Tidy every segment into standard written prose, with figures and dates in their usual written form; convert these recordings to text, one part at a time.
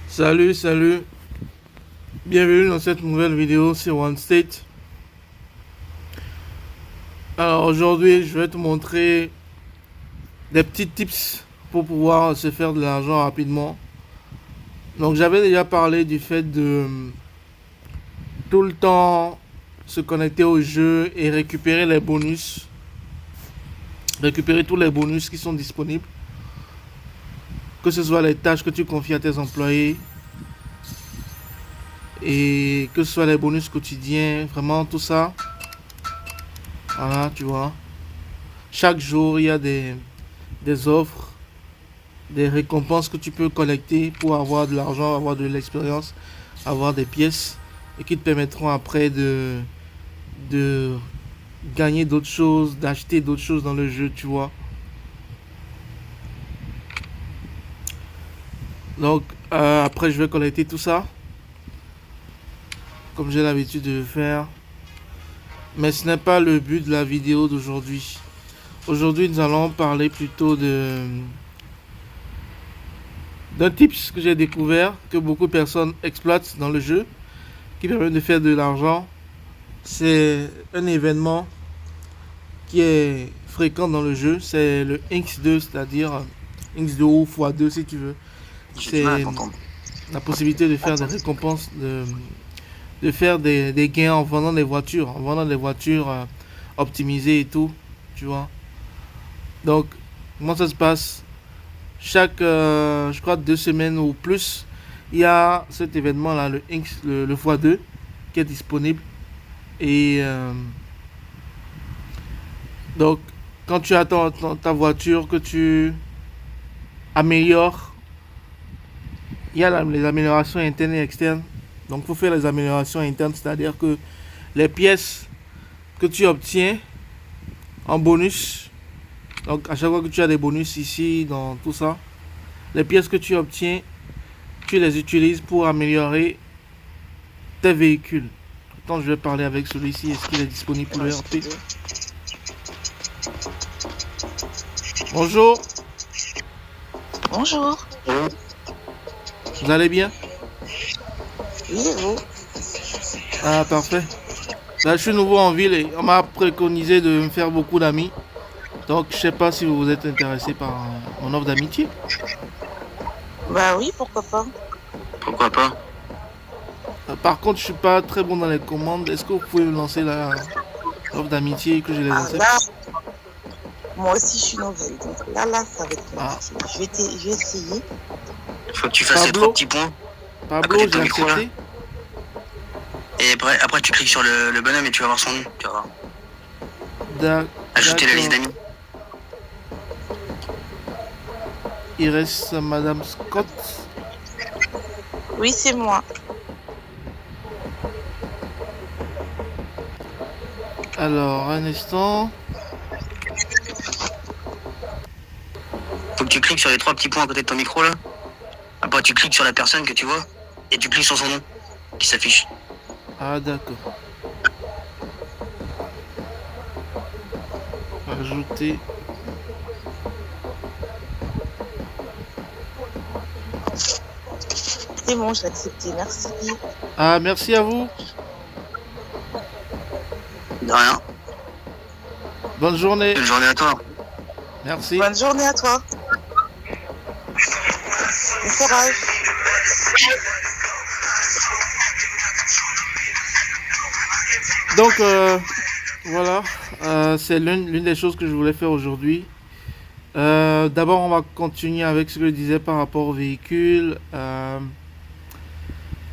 Salut, salut. Bienvenue dans cette nouvelle vidéo sur OneState. Alors aujourd'hui, je vais te montrer des petits tips pour pouvoir se faire de l'argent rapidement. Donc j'avais déjà parlé du fait de tout le temps se connecter au jeu et récupérer les bonus. Récupérer tous les bonus qui sont disponibles. Que ce soit les tâches que tu confies à tes employés. Et que ce soit les bonus quotidiens. Vraiment tout ça. Voilà, tu vois. Chaque jour, il y a des offres, des récompenses que tu peux collecter pour avoir de l'argent, avoir de l'expérience, avoir des pièces et qui te permettront après de gagner d'autres choses, d'acheter d'autres choses dans le jeu, tu vois. Donc, après, je vais collecter tout ça, comme j'ai l'habitude de le faire. Mais ce n'est pas le but de la vidéo d'aujourd'hui. Aujourd'hui, nous allons parler plutôt d'un tips que j'ai découvert, que beaucoup de personnes exploitent dans le jeu, qui permet de faire de l'argent. C'est un événement qui est fréquent dans le jeu, c'est le X2, c'est-à-dire X2 ou x2 si tu veux. C'est la possibilité de faire des récompenses, de faire des gains en vendant des voitures optimisées et tout, tu vois. Donc, comment ça se passe? Chaque, je crois, 2 semaines ou plus, il y a cet événement-là, le X, le x2, qui est disponible. Et donc, quand tu as ta voiture que tu améliores, il y a les améliorations internes et externes. Donc, il faut faire les améliorations internes, c'est-à-dire que les pièces que tu obtiens en bonus, donc à chaque fois que tu as des bonus ici, dans tout ça, les pièces que tu obtiens, tu les utilises pour améliorer tes véhicules. Attends, je vais parler avec celui-ci. Est-ce qu'il est disponible pour le RP? Bonjour. Bonjour. Vous allez bien? Oui, et vous? Ah, parfait. Là, je suis nouveau en ville et on m'a préconisé de me faire beaucoup d'amis. Donc, je sais pas si vous êtes intéressé par mon offre d'amitié. Bah oui, pourquoi pas. Pourquoi pas? Par contre, je suis pas très bon dans les commandes. Est-ce que vous pouvez me lancer l'offre d'amitié que je les Ah accepte? là, moi aussi je suis nouvelle, donc là, ça va être Ah, compliqué. Je vais essayer. Faut que tu fasses les Pablo, 3 petits points à Pablo, côté de j'ai ton micro là. accepté. Et après tu cliques sur le bonhomme et tu vas voir son nom. Tu vas voir. Ajouter la liste D'accord. d'amis. Il reste Madame Scott. Oui, c'est moi. Alors, un instant. Faut que tu cliques sur les 3 petits points à côté de ton micro là. Après tu cliques sur la personne que tu vois et tu cliques sur son nom qui s'affiche. Ah, d'accord. Ajouter. C'est bon, j'ai accepté, merci. Ah, merci à vous. De rien. Bonne journée. Bonne journée à toi. Merci. Bonne journée à toi. Bon courage. Donc, voilà. C'est l'une des choses que je voulais faire aujourd'hui. D'abord, on va continuer avec ce que je disais par rapport au véhicule.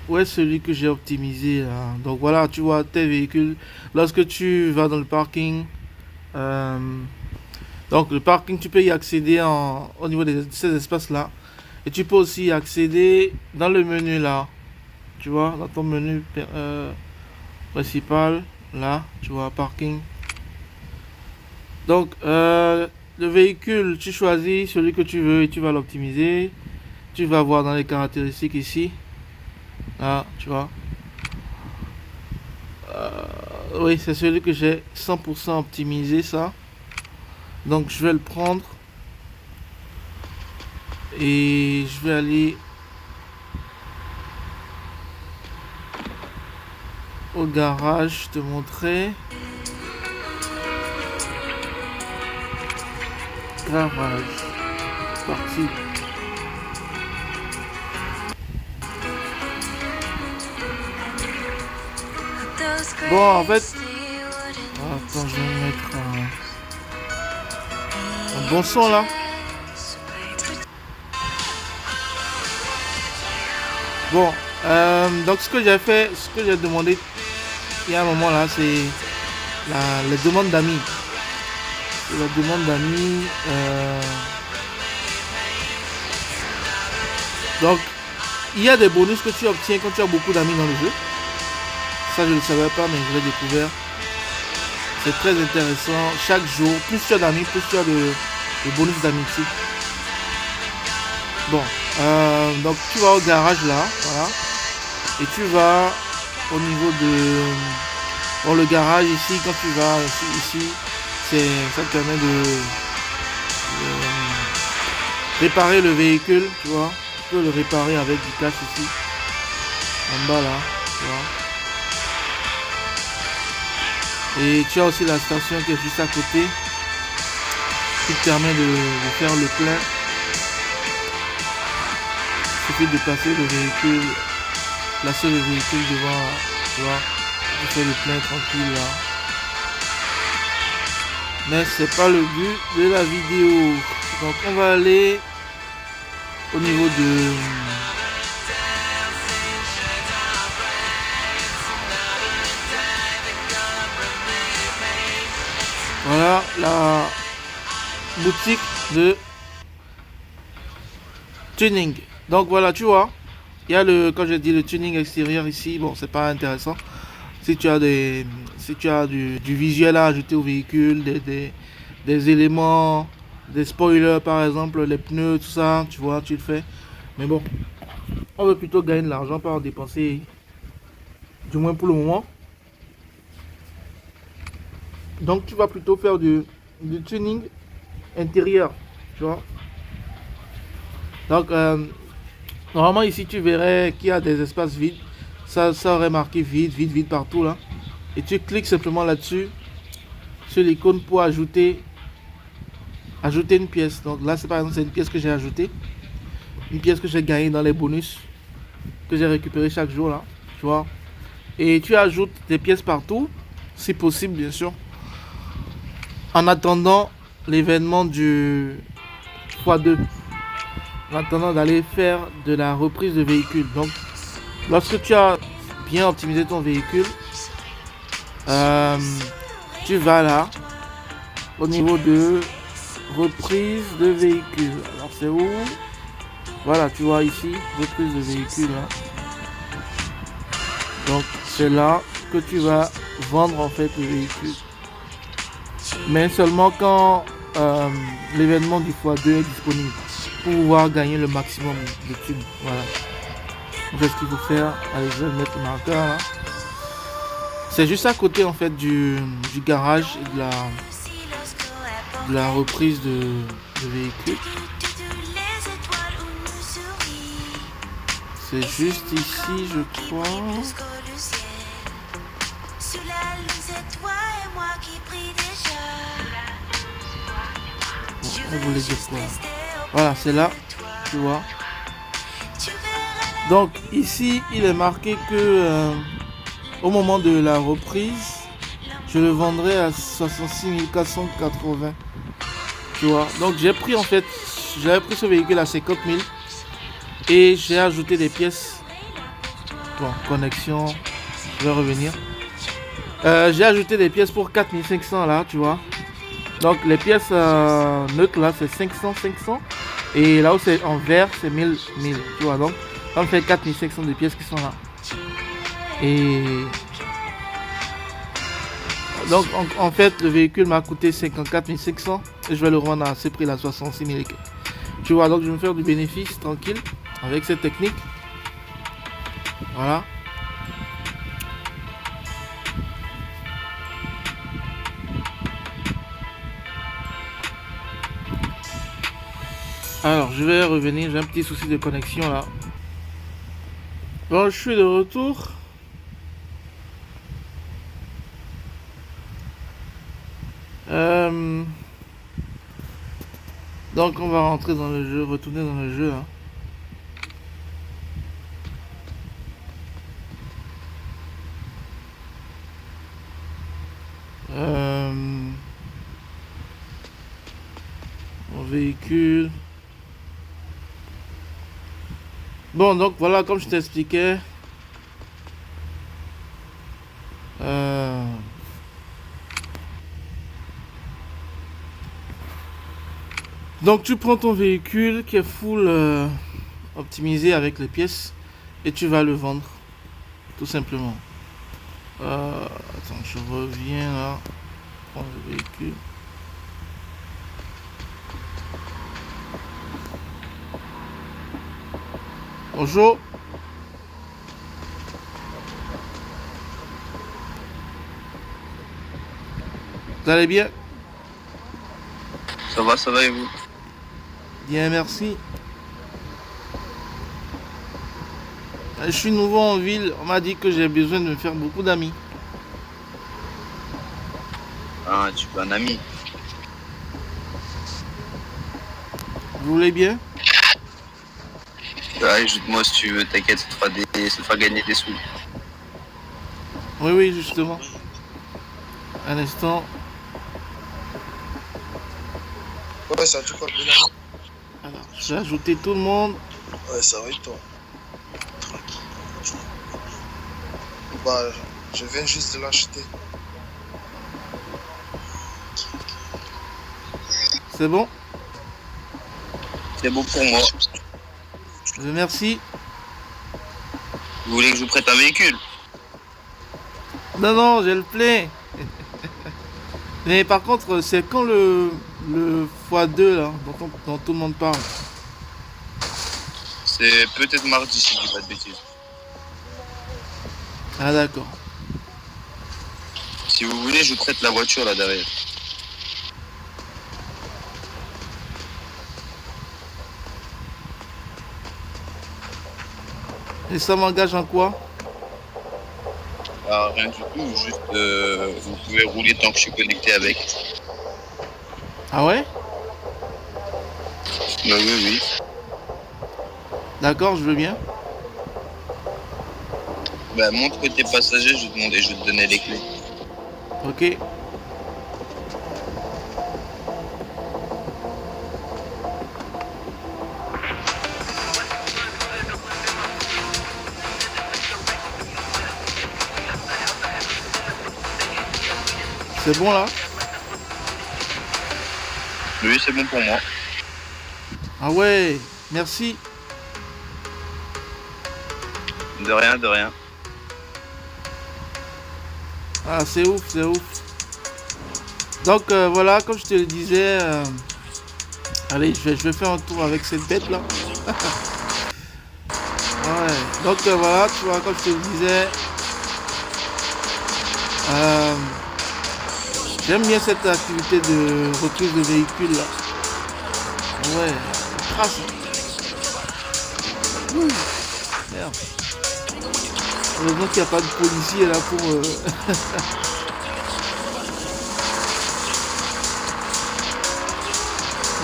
Où est celui que j'ai optimisé là? Donc voilà, tu vois tes véhicules. Lorsque tu vas dans le parking, euh, donc le parking, tu peux y accéder au niveau de ces espaces-là. Et tu peux aussi y accéder dans le menu là. Tu vois, dans ton menu principal, là, tu vois, parking. Donc, le véhicule, tu choisis celui que tu veux et tu vas l'optimiser. Tu vas voir dans les caractéristiques ici. Là, tu vois. Oui, c'est celui que j'ai 100% optimisé, ça. Donc, je vais le prendre. Et je vais aller au garage te montrer. Garage. Parti. Bon, en fait... Attends, je vais mettre un bon son là. Bon, donc ce que j'ai fait, ce que j'ai demandé il y a un moment là, c'est les demandes d'amis. La demande d'amis. Donc, il y a des bonus que tu obtiens quand tu as beaucoup d'amis dans le jeu. Ça, je ne le savais pas, mais je l'ai découvert. C'est très intéressant. Chaque jour, plus tu as d'amis, plus tu as de bonus d'amitié. Bon, donc tu vas au garage là, voilà. Et tu vas au niveau de... Bon, le garage ici, quand tu vas ici, ça te permet de réparer le véhicule, tu vois. Tu peux le réparer avec du cash ici. En bas là, tu vois. Et tu as aussi la station qui est juste à côté, qui te permet de faire le plein. Il suffit de passer le véhicule, placer le véhicule devant, tu vois, tu fais le plein tranquille là. Mais c'est pas le but de la vidéo. Donc on va aller au niveau de... Voilà la boutique de tuning. Donc voilà, tu vois, il y a le, quand j'ai dit le tuning extérieur ici, bon c'est pas intéressant. Si tu as du visuel à ajouter au véhicule, des éléments, des spoilers par exemple, les pneus, tout ça, tu vois, tu le fais. Mais bon, on veut plutôt gagner de l'argent, pas en dépenser, du moins pour le moment. Donc tu vas plutôt faire du tuning intérieur, tu vois. Donc normalement ici tu verrais qu'il y a des espaces vides. Ça aurait marqué vide partout là. Et tu cliques simplement là-dessus, sur l'icône pour ajouter une pièce. Donc là c'est par exemple c'est une pièce que j'ai ajoutée. Une pièce que j'ai gagnée dans les bonus que j'ai récupéré chaque jour là, tu vois. Et tu ajoutes des pièces partout, si possible bien sûr. En attendant l'événement du x2. En attendant d'aller faire de la reprise de véhicule. Donc lorsque tu as bien optimisé ton véhicule, tu vas là au niveau de reprise de véhicule. Alors c'est où? Voilà, tu vois ici, reprise de véhicule hein. Donc c'est là que tu vas vendre en fait le véhicule, mais seulement quand l'événement du x2 est disponible, pour pouvoir gagner le maximum de thunes. Voilà. Donc ce qu'il faut faire, allez, je vais mettre le marqueur là. C'est juste à côté en fait du garage et de la reprise de véhicules. C'est juste ici je crois. Bon, on voulait dire quoi? Voilà, c'est là, tu vois. Donc ici il est marqué que au moment de la reprise, je le vendrai à 66 480. Tu vois. Donc j'ai pris en fait, j'avais pris ce véhicule à 50 000 et j'ai ajouté des pièces. Bon, connexion, je vais revenir. J'ai ajouté des pièces pour 4500 là, tu vois. Donc les pièces neutres là c'est 500. Et là où c'est en vert c'est 1000. Tu vois, donc on fait 4500 de pièces qui sont là. Et donc en fait le véhicule m'a coûté 54 500 et je vais le revendre à ce prix là, 66 000. Tu vois, donc je vais me faire du bénéfice tranquille avec cette technique. Voilà. Alors je vais revenir, j'ai un petit souci de connexion là. Bon, je suis de retour. Euh, donc on va rentrer dans le jeu, retourner dans le jeu. Hein. Mon véhicule. Bon, donc voilà, comme je t'expliquais. Donc tu prends ton véhicule qui est full optimisé avec les pièces et tu vas le vendre, tout simplement. Attends, je reviens là. Prends le véhicule. Bonjour. Vous allez bien? Ça va et vous? Bien, merci. Je suis nouveau en ville. On m'a dit que j'ai besoin de me faire beaucoup d'amis. Ah, tu veux un ami? Vous voulez bien? Ouais, ajoute-moi si tu veux, t'inquiète, ça te fera gagner des sous. Oui, oui, justement. Un instant. Ouais, ça tout quoi, bien. Alors, je vais ajouter tout le monde. Ouais, ça va et toi? Tranquille. Bah, je viens juste de l'acheter. C'est bon? C'est bon pour moi. Merci. Vous voulez que je vous prête un véhicule? Non, non, j'ai le plein. Mais par contre, c'est quand le x2 là, dont tout le monde parle? C'est peut-être mardi si je dis pas de bêtises. Ah d'accord. Si vous voulez, je vous prête la voiture là derrière. Et ça m'engage en quoi? Ah, rien du tout, juste vous pouvez rouler tant que je suis connecté avec. Ah ouais? Oui, oui, oui. D'accord, je veux bien. Bah, montre côté passager, je vais te donner les clés. Ok. C'est bon là? Oui, c'est bon pour moi. Ah ouais, merci. De rien, de rien. Ah, c'est ouf, c'est ouf. Donc voilà, comme je te le disais, allez, je vais faire un tour avec cette bête là. Ouais, donc voilà, tu vois, comme je te le disais, j'aime bien cette activité de reprise de véhicules là. Ouais, trace. Ouh, merde. Heureusement qu'il n'y a pas de policier là pour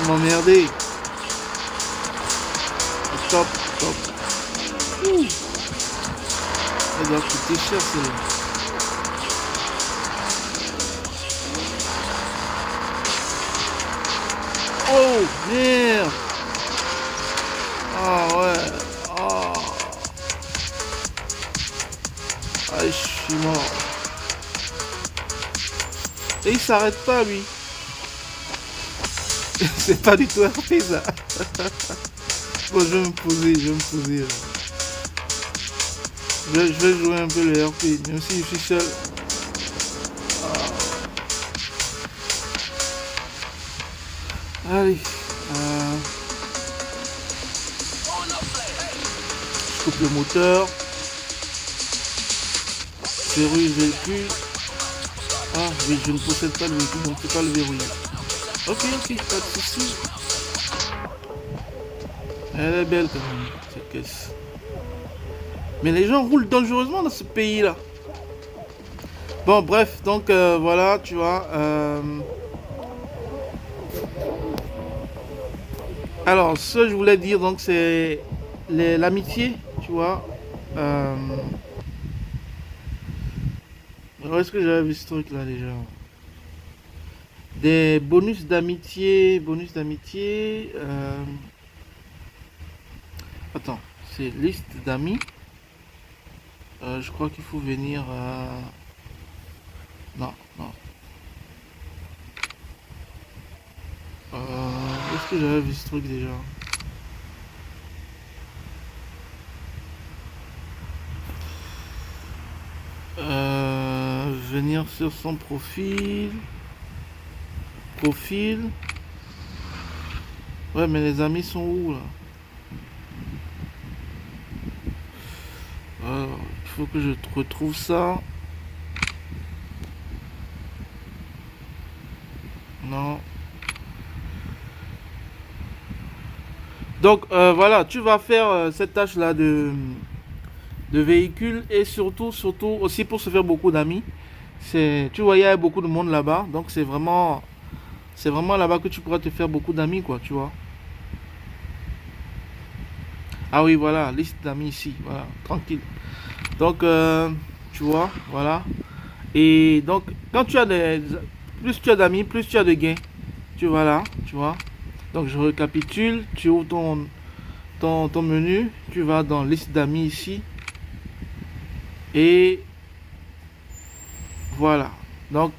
m'emmerder. Stop, stop. Ouh. Ça doit coûter cher celle-là. Oh merde. Ah ouais. Ah. Ah, je suis mort. Et il s'arrête pas lui. C'est pas du tout RP ça. Bon, je vais me poser, je vais me poser. Je vais jouer un peu le RP, même si je suis seul. Allez. Je coupe le moteur. Verrouille le véhicule. Ah oui, je ne possède pas le véhicule, donc je ne peux pas le verrouiller. Ok, ok, pas de soucis. Elle est belle quand même, cette caisse. Mais les gens roulent dangereusement dans ce pays-là. Bon, bref, donc voilà, tu vois. Alors, ce que je voulais dire, donc, c'est l'amitié, tu vois. Où est-ce que j'avais vu ce truc là déjà? Des bonus d'amitié, attends, c'est liste d'amis. Je crois qu'il faut venir. Non, non. Où est-ce que j'avais vu ce truc déjà? Venir sur son profil. Ouais, mais les amis sont où là? Alors, il faut que je retrouve ça. Non. Donc voilà, tu vas faire cette tâche là de véhicule et surtout aussi pour se faire beaucoup d'amis. Tu vois, il y a beaucoup de monde là-bas, donc c'est vraiment là-bas que tu pourras te faire beaucoup d'amis, quoi, tu vois. Ah oui, voilà, liste d'amis ici, voilà, tranquille. Donc tu vois, voilà. Et donc quand tu as plus tu as d'amis, plus tu as de gains. Tu vois là, tu vois. Donc je récapitule, tu ouvres ton menu, tu vas dans liste d'amis ici. Et voilà. Donc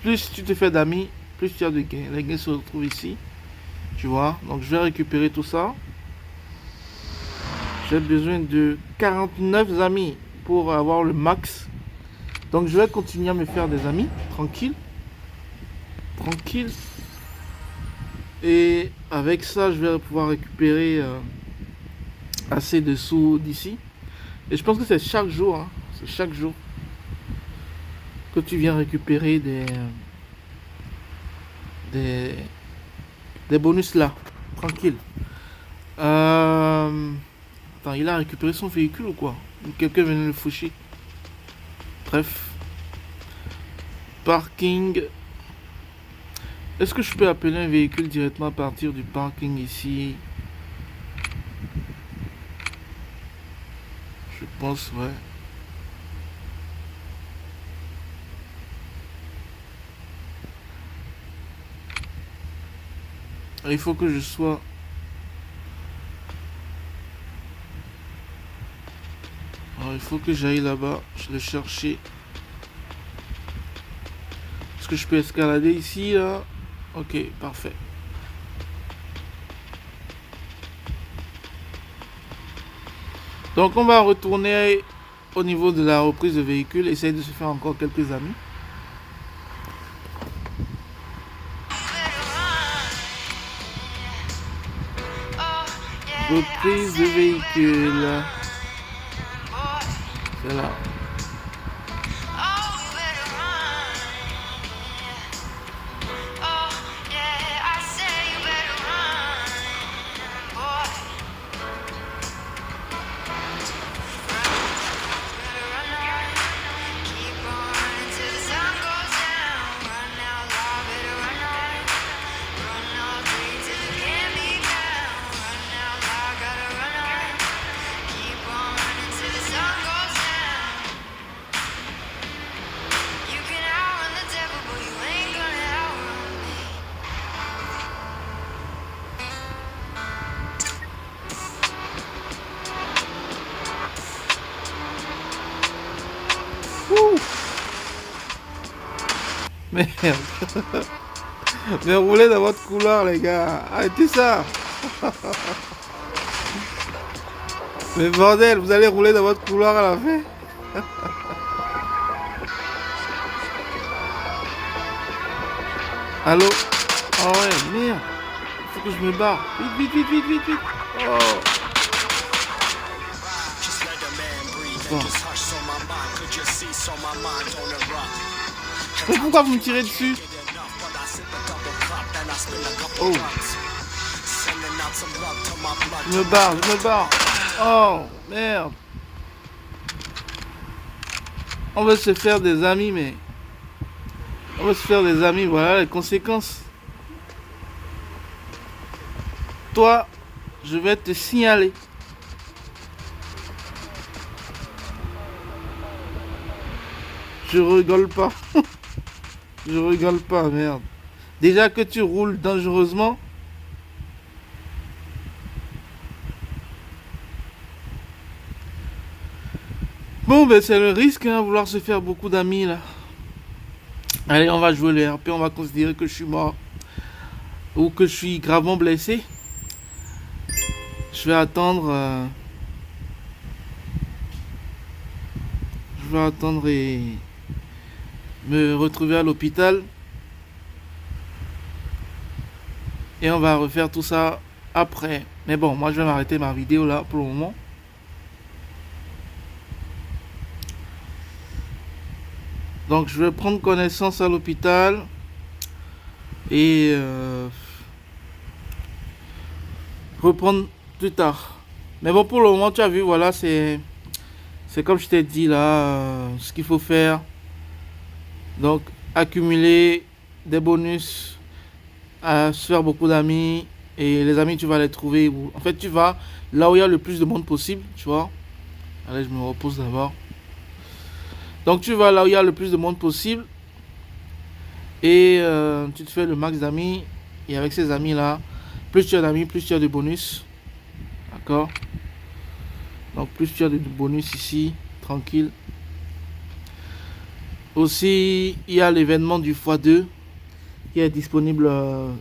plus tu te fais d'amis, plus tu as de gains. Les gains se retrouvent ici. Tu vois. Donc je vais récupérer tout ça. J'ai besoin de 49 amis pour avoir le max. Donc je vais continuer à me faire des amis. Tranquille. Et avec ça, je vais pouvoir récupérer assez de sous d'ici. Et je pense que c'est chaque jour. Hein, c'est chaque jour que tu viens récupérer des bonus là. Tranquille. Attends, il a récupéré son véhicule ou quoi? Quelqu'un venait le faucher. Bref. Parking. Est-ce que je peux appeler un véhicule directement à partir du parking ici? Je pense, ouais. Il faut que je sois... Alors, il faut que j'aille là-bas, je le chercher. Est-ce que je peux escalader ici, là? Ok, parfait. Donc on va retourner au niveau de la reprise de véhicule, essayer de se faire encore quelques amis. Reprise de véhicule. C'est là. Merde. Mais roulez dans votre couloir, les gars. Arrêtez ça. Mais bordel, vous allez rouler dans votre couloir à la fin. Allô? Oh ouais, merde. Faut que je me barre. Vite. Oh. Bon. Mais pourquoi vous me tirez dessus? Oh. Je me barre. Oh, merde. On veut se faire des amis, mais... voilà les conséquences. toi, je vais te signaler. Je rigole pas. Je rigole pas, merde. Déjà que tu roules dangereusement. Bon, ben c'est le risque, hein, vouloir se faire beaucoup d'amis là. Allez, on va jouer le RP, on va considérer que je suis mort. Ou que je suis gravement blessé. Je vais attendre. Je vais attendre et me retrouver à l'hôpital. Et on va refaire tout ça après. Mais bon, moi je vais m'arrêter ma vidéo là pour le moment. Donc je vais prendre connaissance à l'hôpital. Et reprendre plus tard. Mais bon, pour le moment, tu as vu, voilà, c'est comme je t'ai dit là, ce qu'il faut faire. Donc, accumuler des bonus, à se faire beaucoup d'amis. Et les amis, tu vas les trouver où? En fait, tu vas là où il y a le plus de monde possible, tu vois. Allez, je me repose d'abord. Donc, tu vas là où il y a le plus de monde possible. Et tu te fais le max d'amis. Et avec ces amis-là, plus tu as d'amis, plus tu as de bonus. D'accord? Donc, plus tu as de bonus ici, tranquille. Aussi, il y a l'événement du x2 qui est disponible.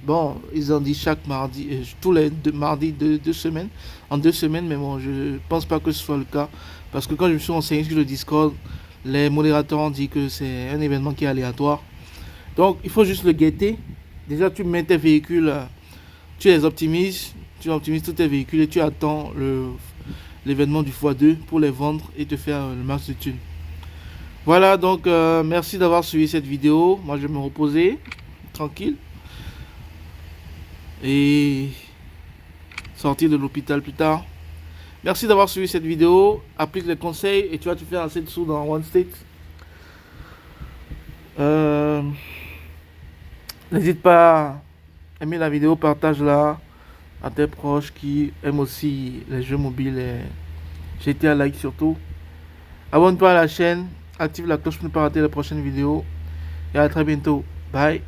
Bon, ils ont dit chaque mardi, tous les deux mardis de 2 semaines. En 2 semaines, mais bon, je pense pas que ce soit le cas. Parce que quand je me suis renseigné sur le Discord, les modérateurs ont dit que c'est un événement qui est aléatoire. Donc, il faut juste le guetter. Déjà, tu mets tes véhicules, tu les optimises. Tu optimises tous tes véhicules et tu attends l'événement du x2 pour les vendre et te faire le max de thunes. Voilà, donc merci d'avoir suivi cette vidéo. Moi, je vais me reposer tranquille et sortir de l'hôpital plus tard. Merci d'avoir suivi cette vidéo. Applique les conseils et tu vas te faire assez de sous dans One State. N'hésite pas à aimer la vidéo, partage-la à tes proches qui aiment aussi les jeux mobiles et GTA like surtout. Abonne-toi à la chaîne, active la cloche pour ne pas rater les prochaines vidéos et à très bientôt. Bye.